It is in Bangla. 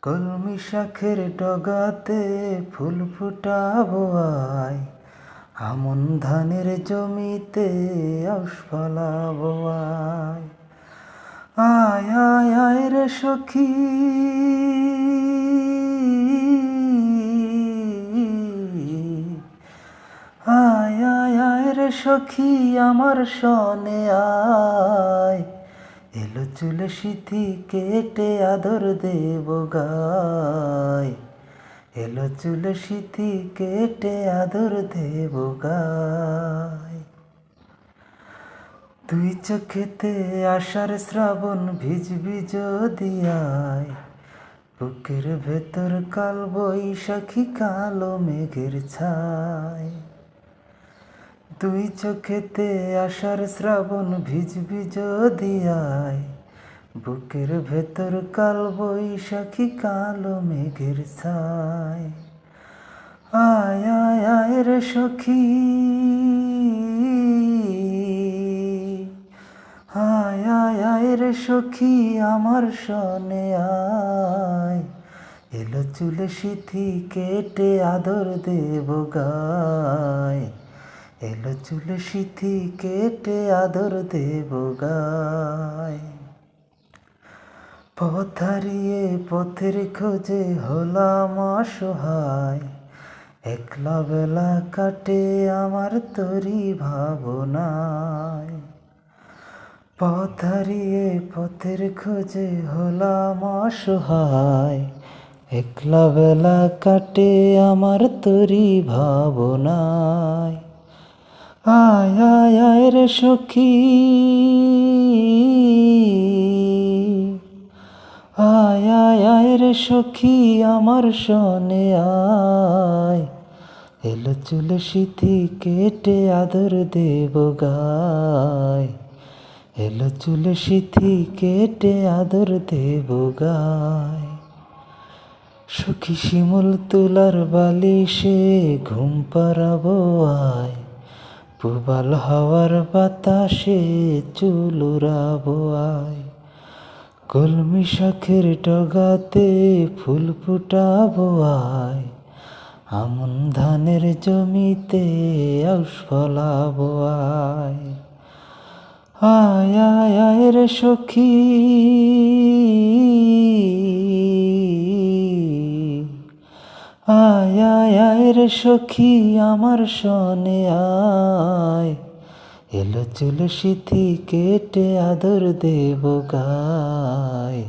কলমি শাখের ডগাতে ফুল ফুটাবো আয়, আমন ধানের জমিতে আউশ ফলাবো আয়। আয় আয় আয় রে সখী, আয় আয় আয় রে সখী আমার সনে আয়। এলো চুলে সিথি কেটে আদর দেব গায়, এলো চুলে সিথি কেটে আদর দেব গায়। দুই চোখেতে আষাঢ় শ্রাবণ ভিজবি যদি আয়, বুকের ভেতর কাল বৈশাখী কালো মেঘের ছায়। দুই চোখেতে আষাঢ় শ্রাবণ ভিজবি যদি আয়, বুকের ভেতর কাল বৈশাখী কালো মেঘের ছায়। আয় আয় আয় রে সখী, আয় আয় আয় রে সখী আমার সনে আয়। এলো চুলে সিথি কেটে আদর দেব গায়, এলো চুলে সিথি কেটে আদর দেব গায়। পথ হারিয়ে পথের খোঁজে হলাম অসহায়, একলা বেলা কাটে আমার তোরই ভাবনায়। পথ হারিয়ে পথের খোঁজে হলাম অসহায়, একলা বেলা কাটে আমার তোরই ভাবনায়। আয় আয় আয় রে সখী, আয় আয় আয় রে সখী আমার সনে আয়। এলো চুলে সিথি কেটে আদর দেব গায়, এলো চুলে সিথি কেটে আদর দেব গায়। সখী শিমুল তুলার বালিশে ঘুম পাড়াবো আয়, পুবাল হাওয়ার বাতাসে চুল উড়াবো আয়। কলমি শাখের ডগাতে ফুল ফুটাবো আয়, আমন ধানের জমিতে আউশ ফলাবো আয়। আয় আয় আয় রে সখী, আয় আয় আয় রে সখী আমার সনে আয়। এলো চুলে সিথি কেটে আদর দেব গায়।